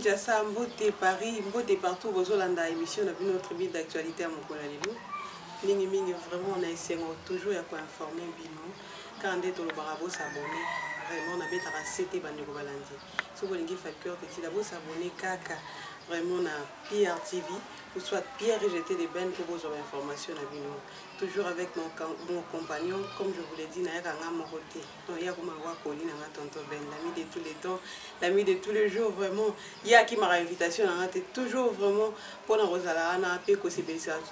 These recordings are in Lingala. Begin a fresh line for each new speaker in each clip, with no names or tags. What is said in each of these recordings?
Kinshasa, Mbote Paris, Mbote partout, Bozolanda émission dans notre bille d'actualité à Mokolalelo. Mingi vraiment on a essayé toujours à quoi informer bino. Quand on est au barabo s'abonner, vraiment on a bien à citer Bandeko Balandi. Si vous voulez faire cœur, c'est d'abord s'abonner kaka. Vraiment on a Pierre TV, ou soit Pierre rejeter des bennes pour vos informations à bino. Toujours avec mon compagnon, comme je vous l'ai dit, Naya Kanga Moroté. Donc il y a comme un Koli, Nanga Tonto Ben, l'ami de tous les temps, l'ami de tous les jours, vraiment. Il y a qui m'a invitation, Nanga, toujours vraiment pour la Rosalana,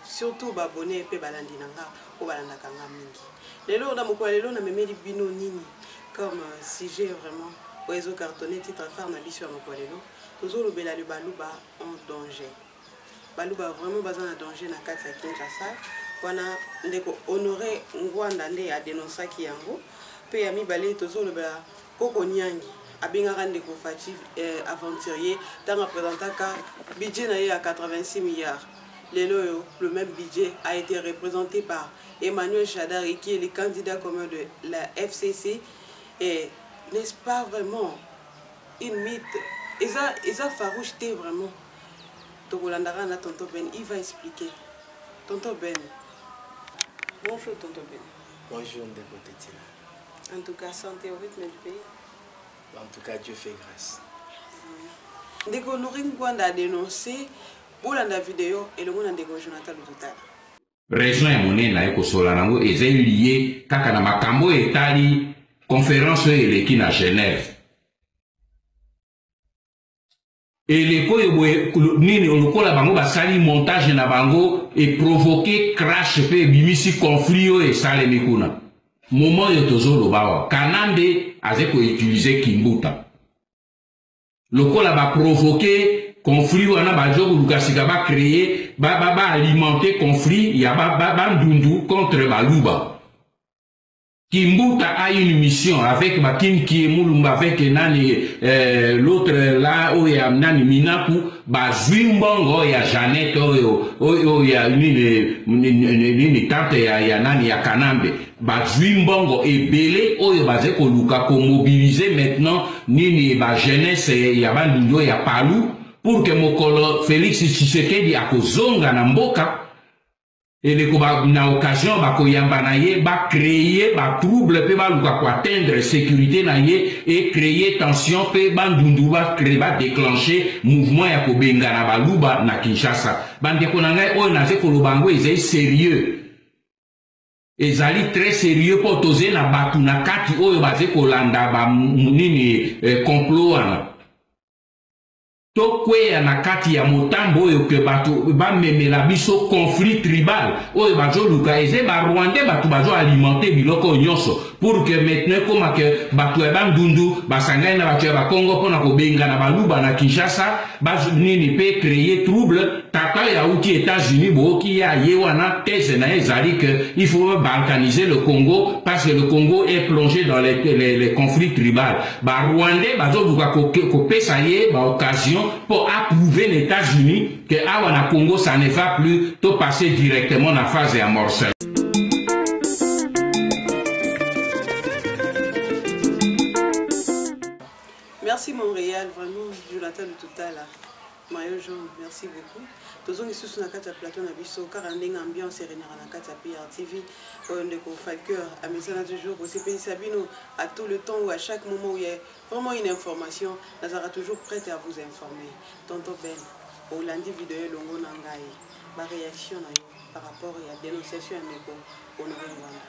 surtout abonné et Balandi Nanga, ou Balanda Kanga Mingi. Les lots, on a même des bino nini, comme sujet vraiment, oiseau cartonné, titre à faire, on a vu sur Mokolelo. Toujours le Bela, le Balouba en danger. Balouba vraiment besoin de danger dans le cas de Kinshasa. Wana ndeko honoré ngwanda nde a dénoncé ki yango pe ya mibale tozo le bela koko nyangi abingaka ndeko fati aventurier dans représentaka budget na à 86 milliards. Le même budget a été représenté par Emmanuel Chadari qui est le candidat commun de la FCC et n'est-ce pas vraiment une mythe et ça farouche vraiment. Togolandara na tonton Ben il va expliquer. Tonton Ben. Bonjour Tonton Ben.
Bonjour Ndeko Tetila.
En tout cas, santé au rythme du pays.
En tout cas, Dieu fait grâce.
Ndeko Noringwanda a dénoncé pour la vidéo et le monde Ndeko Jonathan Total.
Région ya monene eko sola nango eza lié kaka na makambo etali conférence eleki na Genève. Et les nini olokola bango basali montage na bango et provoquer crash pe bimisi conflit et sale mikuna. Moment yo tozolo bawa Kanambe azeko utiliser Kimbuta. Lokola ba provoquer conflit wana ba jogo lukasika ba créer ba alimenter conflit ya ba ndundu contre Baluba. Kimbuta a une mission avec Bakim Kiemulumba avec nani l'autre là où il y a nani Minaku Bazwimbongo ya Jeannette oyo ya nini tante ya nani ya Kanambe Bazwimbongo et Belé oyo bazeko luka ko mobiliser maintenant nini ba jeunesse ya bandunyo ya Palu pour que mokolo Félix Tshisekedi akozonga na mboka. Et les na occasion ba koyamba na ye ba créer ba trouble pe ba luka ko atteindre sécurité na ye et créer tension pe ba ndundu ba créer ba déclencher mouvement ya ko benga na Baluba na Kinshasa bande ko na ngai oyo na ze ko lobango ezai sérieux ezali très sérieux pour tozer na batu na kati oyo ba ze ko landa ba nini complot wana. Tokwe na kati ya motambo oyo ke batu ba memela biso conflit tribal oyo bazo luka eze ba Rwandais batu bazo alimenter biloko nyonso pour que maintenant comme que batu ya bandundu basangai na batu ya ba Congo pona ko benga na Baluba na Kinshasa bazo nini pe créer trouble tata ya uti États-Unis bo ki ya yewana thèse na ezali que il faut balkaniser le Congo parce que le Congo est plongé dans les conflits tribaux. Ba Rwandais bazo luka ko pesa ye ba occasion pour approuver les États-Unis que Awana Congo ça ne va plus tout passer directement dans la phase à morcelle.
Merci Montréal, vraiment Jonathan Total. Mayo Jean, merci beaucoup. Tous les sous na kata plateau na biso car en ambiance rénère na kata PR TV on de Falcœur à message toujours au CPI Sabino à tout le temps ou à chaque moment où il y a vraiment une information, nous sera toujours prête à vous informer. Tonton Ben, au lundi vidéo longo nangai, ma réaction par rapport à la dénonciation à Neko Honoré Rwanda.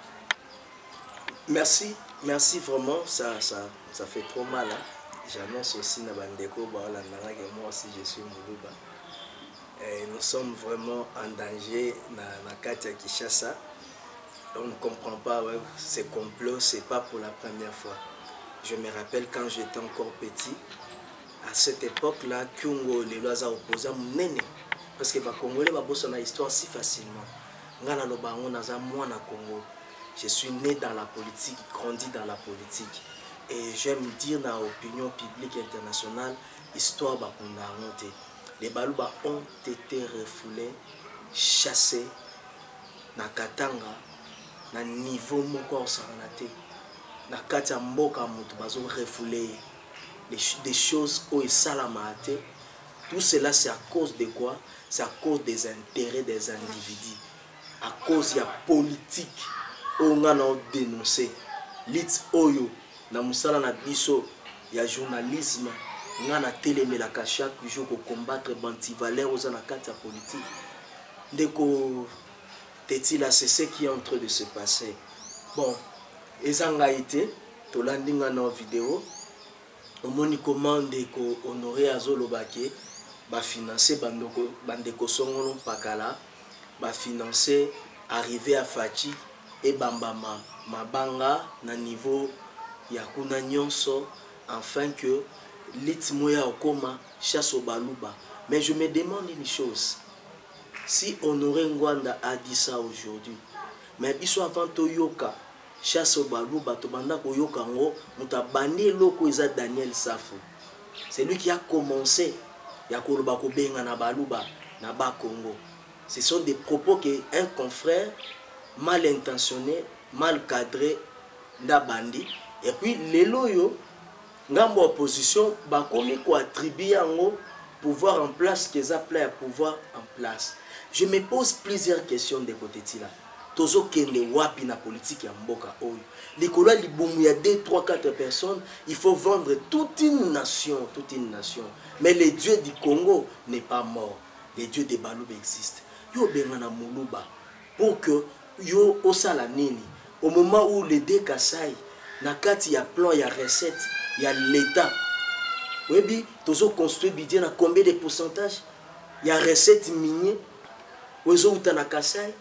Merci vraiment, ça fait trop mal. Hein? J'annonce aussi na bandeko baola nanga que moi aussi je suis Moulouba. Nous sommes vraiment en danger na kati ya Kinshasa. On ne comprend pas ouais, ces complots, c'est pas pour la première fois. Je me rappelle quand j'étais encore petit, à cette époque-là, Kyungo les lois opposés munene parce que les Congolais ba bossa na histoire si facilement. Ngana lobango naza mwana Congo. Je suis né dans la politique, grandi dans la politique. Et j'aime dire dans l'opinion publique internationale, histoire bakunda honte. Les Baluba ont été refoulés, chassés, na Katanga, na niveau moko sanate, na Katia Mboka mutu bazo refoulés, des choses où ils salamate, Tout cela, c'est à cause de quoi? C'est à cause des intérêts des individus. À cause de la politique. On a dénoncé. Lit oyo, na musala na biso, ya journalisme, on a télémelaka chaque jour pour combattre bantivalère aux anakata politique. Ndeko, Tetila, c'est ce qui est en train de se passer. Bon, ezanga été, to landinga na vidéo, au moni commande ko honoré azolobake, ba financer bandeko songolo pakala, ba financer arriver à Fachi et bambama mabanga na niveau ya kuna nyonso afin que litmoya okoma chasse au baluba. Mais je me demande une chose. Si Honoré Ngwanda a dit ça aujourd'hui, mais biso avant Toyoka, chasse au baluba, tobanda koyoka ngo, muta bani loko eza Daniel Safo. C'est lui qui a commencé ya koloba ko benga na baluba na ba Congo. Ce sont des propos que un confrère mal intentionné, mal cadré nda bandi. Et puis les loyo ngambo opposition bakomi ko attribuer yango pouvoir en place qu'ils appellent à pouvoir en place. Je me pose plusieurs questions de côté de là. Tozo kende wapi na politique ya mboka oyo. Likolo libumu ya 2, 3, 4 personnes, il faut vendre toute une nation, toute une nation. Mais le Dieu du Congo n'est pas mort. Le Dieu de Baluba existe. Yo bengana muluba pour que yo osala nini au moment où les deux Kasai na kati ya plan ya recette ya l'état. Oui, tozo construit bidien à combien de pourcentage? Il y a recette minier. Ozo utana Kasai.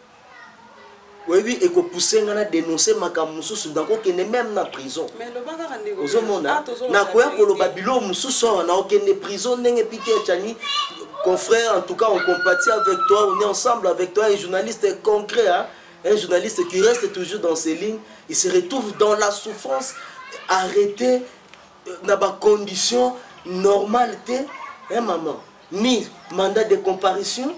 Oui, et que pousser ngana dénoncer makamususu ndako kene même na prison.
Mais le baga randego.
Ozo mona na koya ko lo babilo mususu na okene prison nenge pité chani. Confrère, en tout cas, on compatit avec toi, on est ensemble avec toi, un journaliste concret, hein? Un journaliste qui reste toujours dans ses lignes, il se retrouve dans la souffrance, arrêté dans des conditions normales, hein, maman? Ni mandat de comparution,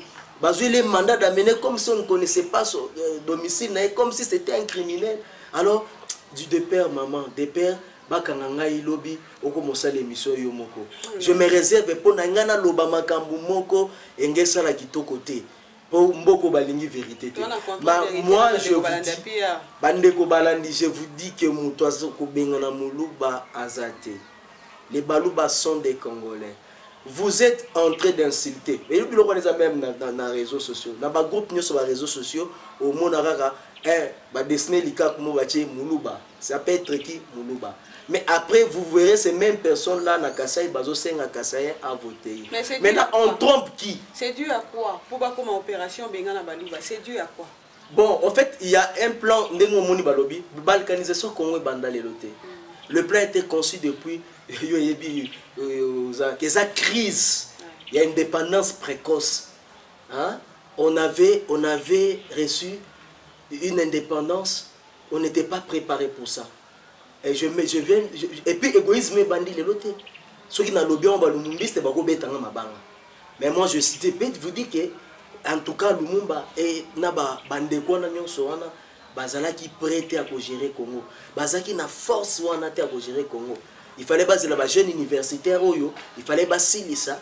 les mandats d'amener comme si on ne connaissait pas son domicile, comme si c'était un criminel. Alors, de père, maman, de père, je me réserve pour nangana loba makambu moko engesa la kitoko-te pour mboko balingi vérité. Moi je vous dis bandeko balandi, je vous dis que mutoazo ko bengana muluba azate. Les baluba sont des Congolais. Vous êtes en train d'insulter. Et nous on les même dans les réseaux sociaux. Dans les groupes sur les réseaux sociaux au monarara ba dessiner lika comme bache muluba. Ça peut être qui muluba. Mais après, vous verrez ces mêmes personnes-là, na Kasai, Bazo Senga Kasai, à voter. Maintenant, on trompe qui? C'est dû à quoi? Pour pas comme opération Bengana Baluba, c'est dû à quoi? Bon, en fait, il y a un plan Ndengomoni Balobi, balkanisation Congo Bandaleloté. Le plan a été conçu depuis la crise. Il y a une dépendance précoce. Hein? On avait reçu une indépendance, on n'était pas préparé pour ça. Et et puis égoïsme bandi les lotés. Ceux qui n'ont pas bien Lumumba, c'est pas mabanga. Mais moi je cite vous dis que en tout cas Lumumba et naba bande ko na nyonso wana bazala qui prêté à gérer Congo. Bazala qui na force wana à gérer Congo. Il fallait baser la jeune universitaire oyo, il fallait baser ça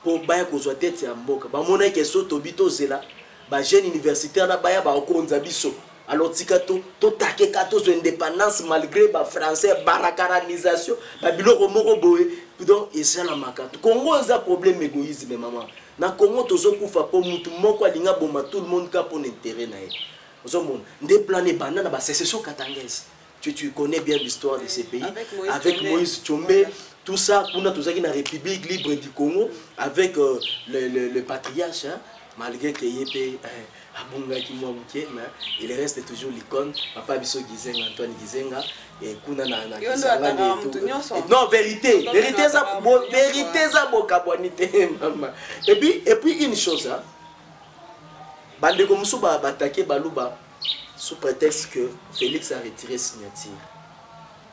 pour baya ko zoa tête ya mboka. Ba mona ke so tobito zela, ba jeune universitaire na baya ba okonza biso. Alors, tikato, to take kato de indépendance malgré ba français barakanisation, ba biloko moko boye, donc et ça la makato. Congo a un problème égoïsme maman. Na Congo tozo kufa po mutu moko alinga boma tout le monde ka pour intérêt na ye. Ozo mon, ndé plané banana ba sécession katangaise. Tu connais bien l'histoire de ces pays avec Moïse Tchombe, tout ça kuna tozaki na République libre du Congo avec le patriarche hein, malgré que yépé il reste toujours l'icône. Papa Bisso Gizenga, Antoine Gizenga, et Kuna na non, vérité, vérité, ça, maman. Et puis une chose, hein, Bande comme ça, attaqué Baluba sous prétexte que Félix a retiré signature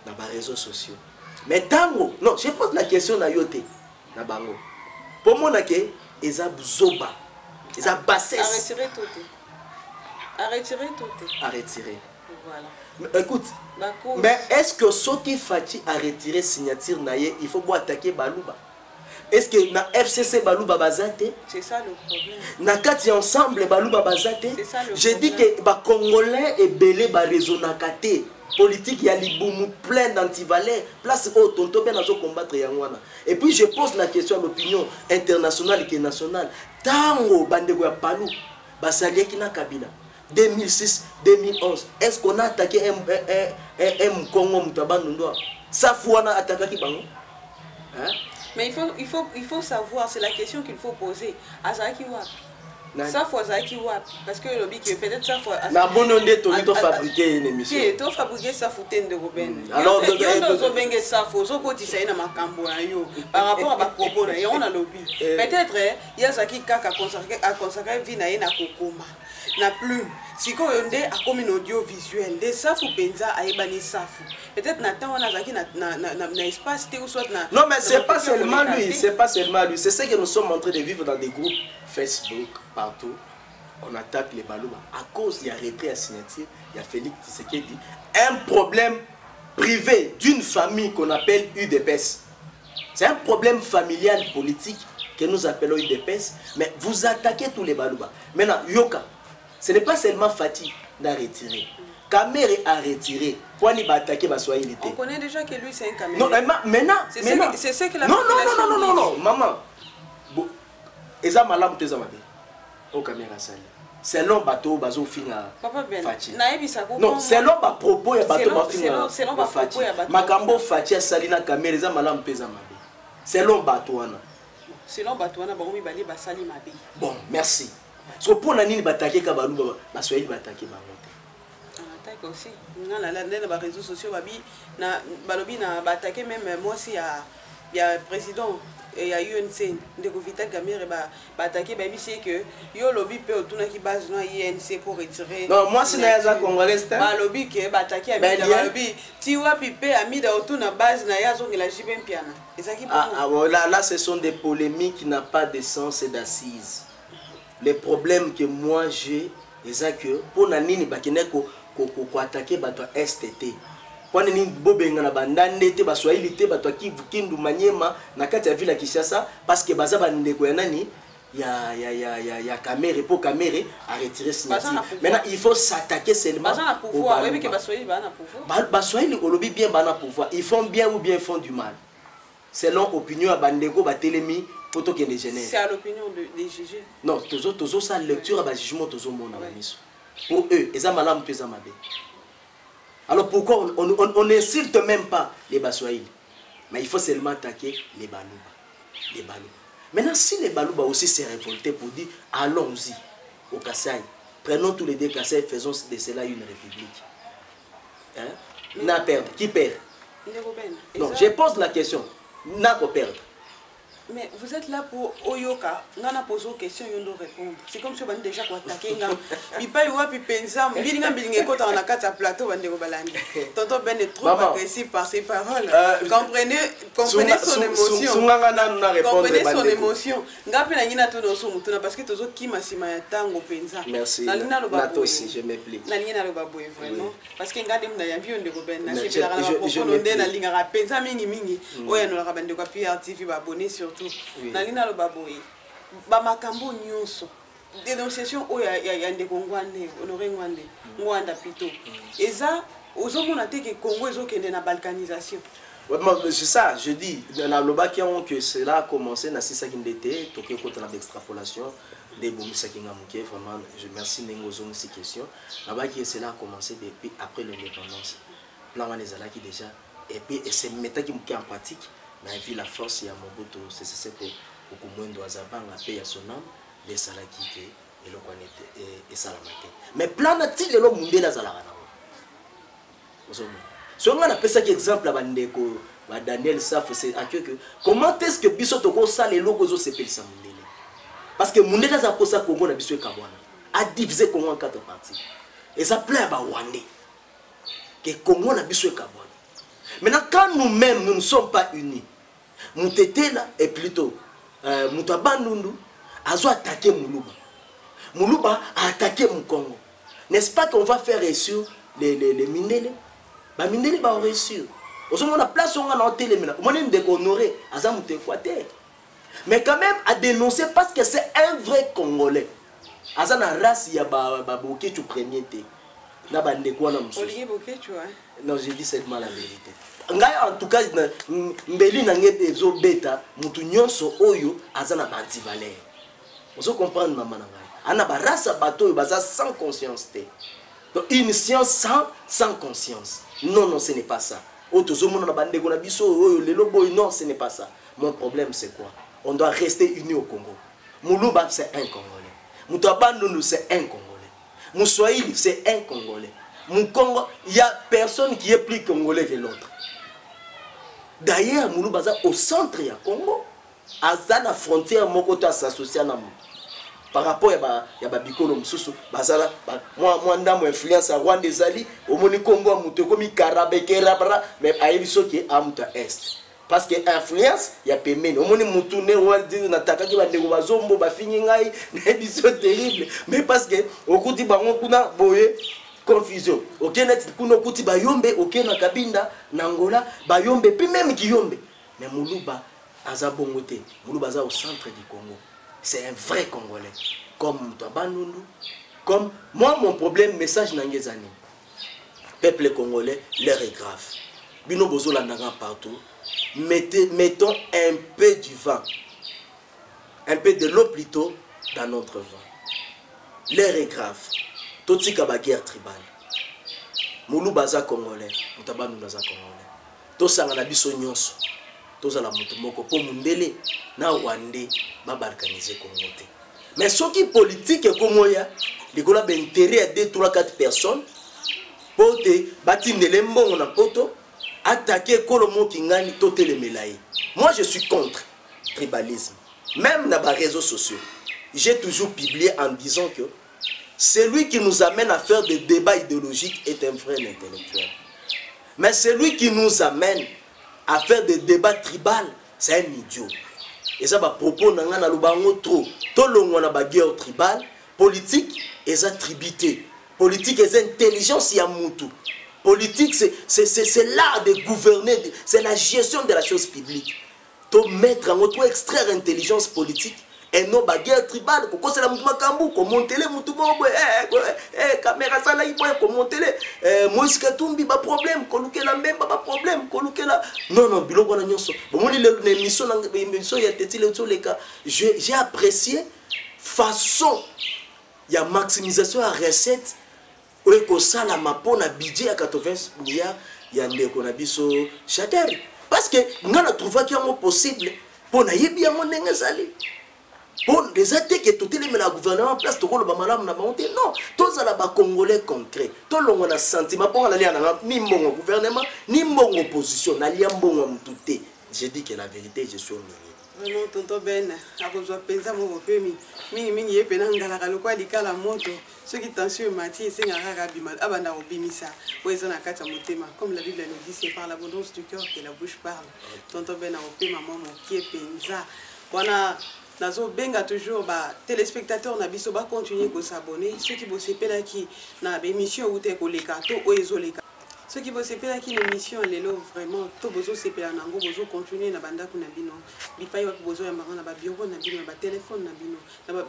dans les réseaux sociaux. Mais tango, non, je pose la question à Yote, na bango. Pour moi, ils ont zoba. Ils ont bassé. À retirer tout. À retirer tout. À retirer. Voilà. Mais, écoute, mais est-ce que ce qui Fati a retiré signature naïe, il faut attaquer Baluba? est-ce que na FCC baluba bazate?
C'est ça le problème.
Na kati ensemble baluba bazate?
C'est ça le
J'ai dit que ba Congolais et belé ba raisonnaka te. Politique ya libumu plein d'antivalets. Place au tonto ben azo combattre yangwana. Et puis je pose la question à l'opinion internationale et nationale. Tango bandeko ya palu basalié ki na Kabila 2006 2011. Est-ce qu'on a attaqué un Congo Mutabandondo? Ça faut on a attaqué qui bango? Hein?
Mais il faut savoir, c'est la question qu'il faut poser. Azaki wapi? Ça faut Azaki wapi? Parce que le bic peut-être ça faut.
Na bononde to fabriquer une émission.
Qui to fabriquer ça faut tendre Robin.
Alors
on bengue ça faut so ko tisa ina makambo na yo. Par rapport à ba propos na yo on a lobby. Peut-être Yazaki kaka consacrer vie na ina kokoma. Na plume. Si ko yonde a comme un audiovisuel, des safu penza a ebani safu. Peut-être n'attend on a zaki na espace ou soit na.
Non mais c'est pas seulement lui, c'est pas seulement lui, c'est ce que nous sommes en train de vivre dans des groupes Facebook partout. On attaque les Balouba à cause il y a retrait à signature, il y a Félix Tshisekedi, un problème privé d'une famille qu'on appelle UDPS. C'est un problème familial politique que nous appelons UDPS, mais vous attaquez tous les Balouba. Maintenant Yoka, ce n'est pas seulement Fatih d'à retirer. Kamere a retiré. Pour n'y attaquer ma soyalité.
On connaît déjà que lui c'est un Kamere.
Non, maintenant.
C'est ce que la
non, maman. Eza malam te zamade. Au caméra sale. C'est long bateau bazo fina.
Papa Ben.
Non, c'est long ba propos ya bateau ba fina.
C'est long ba propos ya bateau.
Makambo Fatih salina caméra eza malam te zamade. C'est long bateau wana.
C'est long bateau wana ba ngomi bali ba sali mabe.
Bon, merci. So pour nani batake ka baluba ba soyeli batake ba ngote.
Attaque aussi. Na la réseaux sociaux babi na balobi na batake même moi aussi il y a président et il y a UNC de Vital Kamere ba attaquer babi c'est que yo lobby peut autour qui base no UNC pour retirer.
Non, moi c'est na congolais ça.
Ba lobby que ba attaquer ba lobby ti wa pipe amida autour na base na yazo ngela jibe mpiana. Ezaki pour
là ce sont des polémiques qui n'a pas de sens et d'assises. Les problèmes que moi j'ai, c'est que pour nanini bakene ko attaquer bato STT. Pour nanini bobenga na bandande te baswahili te bato Kindu Manyema na kati ya ville Kinshasa parce que baza bandeko ya nani ya Kamere pour Kamere a retiré signature. Maintenant il faut s'attaquer seulement
au pouvoir. Oui que baswahili bana pouvoir.
Baswahili olobi bien bana pouvoir. Ils font bien ou bien ils font du mal. Selon opinion ya bandeko batelemi. C'est
à l'opinion des juges.
Non, toujours ça lecture à jugement pour eux, ils ont malam pesa mabe. Alors pourquoi on n'insulte même pas les Baswahili? Mais il faut seulement attaquer les Balouba. Maintenant, si les Balouba aussi s'est révolté pour dire allons-y au Kassai, prenons tous les deux Kassai, faisons de cela une république. Hein? N'a perdre. Qui perd? Non, je pose la question. N'a pas perdre.
Mais vous êtes là pour Oyoka, on a posé aux questions et on doit répondre. C'est comme si on a déjà attaqué. Il pas y avoir pensa, bilinga bilinga quand on a quatre plateaux on est balandi. Tonton Ben est trop agressif par ses paroles. Comprenez son émotion. Comprenez son émotion. Ngapi na ngina todo so mutuna parce que tozo kima sima ya tango pensa.
Merci. Nato aussi, je m'applique.
Na ngina lo baboué vraiment parce que ngade mna ya bio ndeko Ben na chepela kana propos nde na linga ra pensa mingi. Oya no la kabande kwa PRTV ba abonné sur Nalina lo baboyi ba makambo nyonso dénonciation o ya ndeko ngwande honoré ngwanda plutôt eza ozomona te que Congo ezokende na balkanisation.
C'est ça, je dis dans le bas que cela a commencé na sisa kindete toke contre l'extrapolation des bomisa kingamuke vraiment je merci nengozo ces questions là-bas que cela a commencé depuis après l'indépendance plan wanezala qui déjà et puis c'est mettre qui en pratique. Mais vu la force il y a Mobutu c'est ce que beaucoup moins doit zabanga payer son âme les salaki et le connaître et salamate mais plan na-t-il le monde la zalaka na si on a appelé ça exemple à bandeko ba Daniel Saf c'est à que comment est-ce que biso toko ça les logos zo s'appelle ça mundele parce que mundele za posa Congo na biso kabwana a diviser Congo en 4 parties et ça plaît ba Wandé que Congo na biso kabwana. Maintenant quand nous-mêmes nous ne sommes pas unis Moutetela et plutôt Moutabandundu a attaqué Moulouba. Moulouba a attaqué Moukongo. N'est-ce pas qu'on va faire réussir les Mindele? Les Mindele vont réussir. On a place on a télé maintenant. On est honoré à Zamouté Quater. Mais quand même à dénoncer parce que c'est un vrai Congolais. Azana race il y a Boké tu premier té. Na bande quoi na musu.
Olivier Boké tu vois.
Non, je dis seulement la vérité. En tout cas mbeli na ngete zo beta mutu nyonso oyo azana banti valeur. Vous comprenez maman na ngai. Ana ba race bato baza sans conscience té. Donc une science sans conscience. Non non, ce n'est pas ça. Otozo mona na bande ko na biso oyo lelo boy, non, ce n'est pas ça. Mon problème c'est quoi? On doit rester unis au Congo. Muluba c'est un Congolais. Moutabandonou c'est un Congolais. Moussoaïli c'est un Congolais. Mon Congo, il n'y a personne qui est plus Congolais que l'autre. D'ailleurs, Muluba au centre du Congo, à la frontière, mon s'associe à par rapport à Bikolo Moussou, moi, mon influence à Rwanda des Ali, au Congo, Moutokomi, Karabe, Kerabra, mais à Ebiso qui est à Mouta Est. Parce que l'influence, il y a paiement. Au moins, Moutoune, on attaque qui va dérouler Zombo, va finir, c'est terrible. Mais parce que, au coup de Bangon, on a boyé confusion. Ok, net, kuno kuti bayombe, ok, na Kabinda, Nangola, bayombe, puis même Kiyombe. Mais Muluba, Azabongote, Muluba au centre du Congo. C'est un vrai Congolais. Comme Moutabanoulou, comme moi, mon problème, message Nangezani. Peuple congolais, l'air est grave. Bino Bozo Landaga partout. Mettons un peu du vent, un peu de l'eau plutôt dans notre vent. L'air est grave. Toti kaba guerre tribale. Moulou baza congolais, Moutabanoulou baza congolais. Tosanga na biso nyonso. Tozala mutu moko po mundele na wande ba balkaniser Congo te. Mais ce qui politique comme moya, les gars ont intérêt à 2, 3, 4 personnes pour te batindele mbongo na poto. Attaquer Kolomo Kingani, Toté le Melaï. Moi, je suis contre le tribalisme. Même dans les réseaux sociaux, j'ai toujours publié en disant que celui qui nous amène à faire des débats idéologiques est un vrai intellectuel. Mais celui qui nous amène à faire des débats tribaux, c'est un idiot. Et ça va propos dans le trop. Tout le monde a une guerre tribale, politique et ça tribité. Politique et intelligence, il y a moutou. Politique, c'est l'art de gouverner, c'est la gestion de la chose publique. To mettre en autre extraire intelligence politique et non bagarre tribale. Pourquoi c'est la mouvement Kambou, comme monter mouvement, caméra ça là, il faut monter Moïse Katumbi, pas problème, coloquer la même, pas problème, coloquer la. Non, non, bilo on a nyonso. Bon, moi l'émission, il y a les cas. J'ai apprécié façon, il y a maximisation à recette. Oui, que ça, la mapo na budget à 80 milliards, il y a des conabiso chater. Parce que nous avons trouvé qu'il y a possible pour na yebi mon n'engazali. Pour les attaques que tout le monde gouvernement en place, tout le monde na monté. Non, tous à la bas congolais concret. Tout le monde a sentiment pour aller à ni mon gouvernement, ni mon opposition, na liam bon mouté. Je dis que la vérité, je suis au milieu.
Vraiment, tonton Ben, à cause de penser mon pays, mingi est pénal dans la loi du cas la moto. Ceux qui tension matière, c'est un rarabima, abana obimisa, ou ils ont un kata motema. Comme la Bible nous dit, c'est par l'abondance du cœur que la bouche parle. Tonton Ben a opé maman mon qui est penza. Voilà. Nazo benga toujours ba téléspectateurs na biso ba continuer ko s'abonner. Ceux qui bossent là qui na émission ou te ko les cartes ou isolé. Ceux qui vont s'épéler qui l'émission lelo vraiment tout besoin s'épéler nango besoin continuer na banda kuna bino bipai wa besoin ya marana ba bureau na bino ba téléphone na bino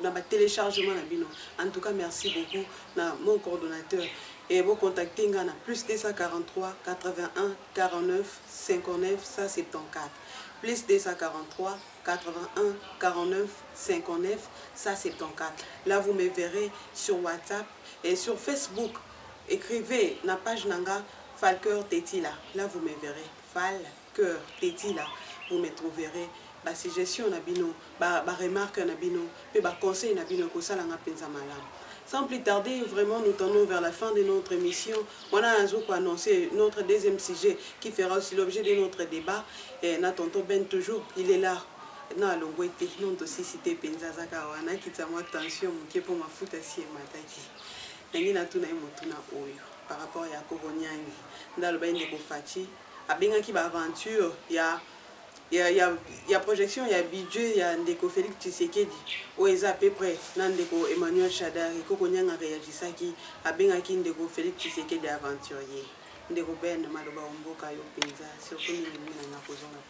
na ba téléchargement na bino. En tout cas merci beaucoup na mon coordonnateur et vous contactez ngana plus 243 81 49 59 174 plus 243 81 49 59 174. Là vous me verrez sur WhatsApp et sur Facebook. Écrivez na page nanga Falcœur Tétila. Là, vous me verrez. Falcœur Tétila. Vous me trouverez. Bah, suggestion nabino, bah, remarque nabino, puis bah, conseil nabino, que ça l'a pensa malam. Sans plus tarder, vraiment, nous tendons vers la fin de notre émission. On a un jour pour annoncer notre deuxième sujet qui fera aussi l'objet de notre débat. Et Natonto Ben, toujours, il est là. Non, le goûter, non, aussi cité Penzazaka, on a quitté moi attention, qui est pour ma foute assis et mataki. Nangina tuna imotuna oyo. Par rapport à Kobonyangi, dans le bain de Kofati, à Bengaki Aventure, il y a projection, il y a budget, il y a Ndeko Félix Tshisekedi, où ils à peu près, Nandeko Emmanuel Chadari, Kokonyang a réagi ça qui a Bengaki Ndeko Félix Tshisekedi aventurier. Ndeko Ben Maloba Omboka Yo Penza, surtout les Mina Nakozon la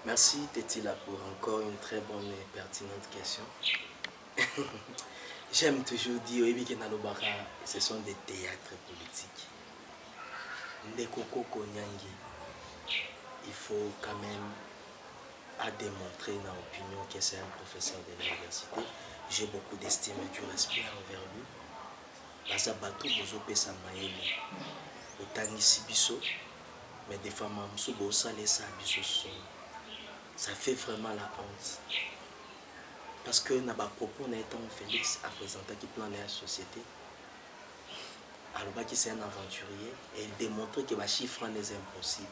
Merci Tétila pour encore une très bonne et pertinente question. J'aime toujours dire que ce sont des théâtres politiques. Ndekoko Konyangi, il faut quand même à démontrer dans l'opinion que c'est un professeur de l'université. J'ai beaucoup d'estime et du respect envers lui. Bazabatu bozope samaeli. Otangisi biso, mais des fois mamsou bosa lesa biso son. Ça fait vraiment la honte. Parce que n'a pas propos n'étant Félix à présenter qui plan la société. Alors qui c'est un aventurier et il démontre que les chiffres sont impossibles.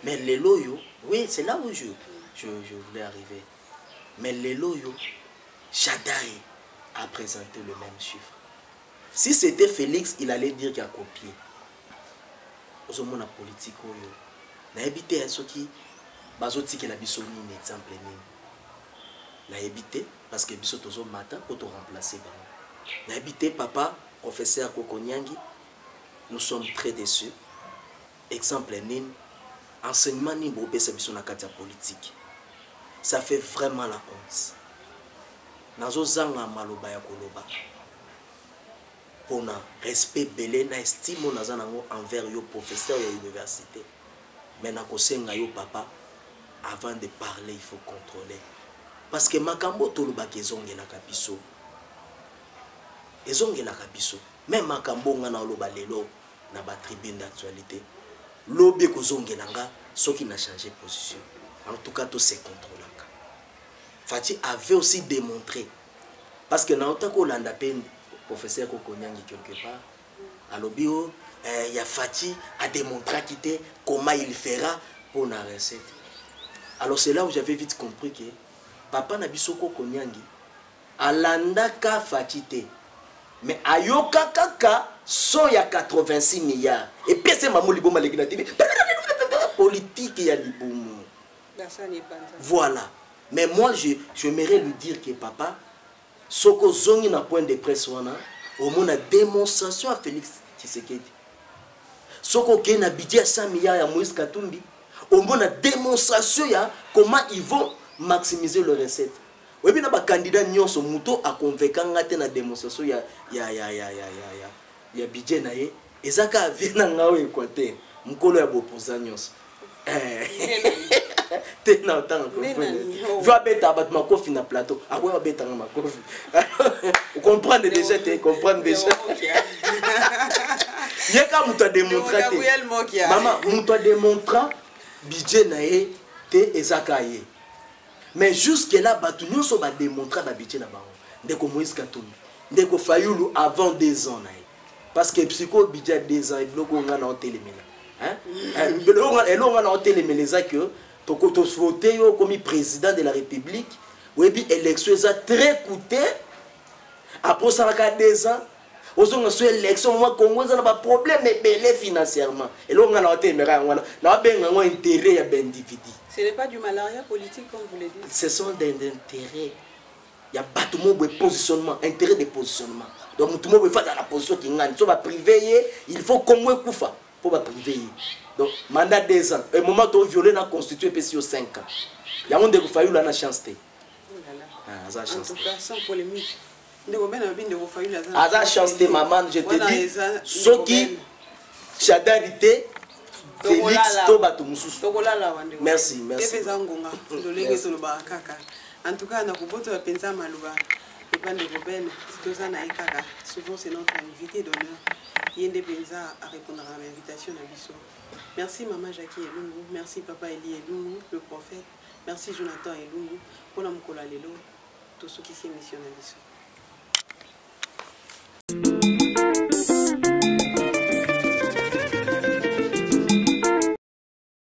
Mais les loyaux, oui, c'est là où je voulais arriver. Mais les loyaux, Chadai a présenté le même chiffre. Si c'était Félix, il allait dire qu'il a copié. Aux hommes la politique, na habité à ceux qui bazoti que la bisoni un exemple na habité parce que biso tozo matin pour te remplacer. Na habité papa professeur Kokonyangi, nous sommes très déçus. Exemple nin enseignement ni bobé sa biso na katia politique. Ça fait vraiment la honte. Nazo zanga maloba ya koloba. Pona respect belé na estime na zanango envers yo professeur ya université. Mais na kosenga yo papa avant de parler il faut contrôler. Parce que makambo toloba kezonge la kabiso. Ezonge la kabiso. Même makambo ngana loba lelo na ba tribune d'actualité. Lobé kozonge nanga ce qui n'a changé position. En tout cas tout se contrôle. Fati avait aussi démontré parce que dans autant qu'on l'a peine professeur Kokonyangi quelque part à l'obio il y a Fati a démontré comment il fera pour la recette. Alors c'est là où j'avais vite compris que papa Nabiso Kokonyangi alandaka Fatite mais ayoka kaka so ya 86 milliards et puis c'est maman liboma legina TV politique ya libomo. Voilà. Mais moi, j'aimerais lui dire que papa, Soko Zongi na point de presse, au moins la démonstration à Félix Tshisekedi. Soko Ken a budget à 100 milliards à Moïse Katumbi, au moins la démonstration ya comment ils vont maximiser leurs recettes. Oui, bien, les candidats nyonso muto a convaincu la démonstration ya budget na ye. Ezaka vient na Équateur, mukolo ya bopoza nyonso. Tena autant va beta bat ma coffre na plateau ah ouais beta ma coffre vous comprenez déjà tu comprends déjà yeka muto démontrer maman muto démontrer budget na ye te ezakaye mais jusque là batu nyonso ba démontrer ba budget na bango ndeko Moïse Katumbi ndeko Fayulu avant 2 ans na ye parce que psycho budget 2 ans bloko ngana otelemela hein elonga na otelemela que Tokoto voté comme président de la République, oui, puis l'élection est très coûteux. Après ça, 2 ans, aux ont une élection, moi, Congo, ça n'a pas de problème, mais belé financièrement. Et là, on a intérêt à l'individu.
Ce n'est pas du malaria politique, comme vous le dites.
Ce sont des intérêts. Il y a pas tout le monde positionnement, intérêt de positionnement. Donc, tout le monde veut faire la position qui gagne. Si on va priver, il faut qu'on me coupe pour va priver. Donc, mandat 2 ans. Et moment où violé la constitué PCO 5 ans. Il y a un de vous failli la chance.
En tout cas, sans polémique.
Aza chance maman, je te dis, ce qui chadarité, Félix Tobato Moussous. Merci, merci.
En tout cas, nous avons pensé à Malouba. Souvent, c'est notre invité d'honneur. Yende Benza à répondre à l'invitation d'Abisso. Merci Maman Jackie Elungu, merci Papa Eli Elungu, le prophète, merci Jonathan Elungu, pour la Mkola Lelo, tout ce qui s'est mission d'Abisso.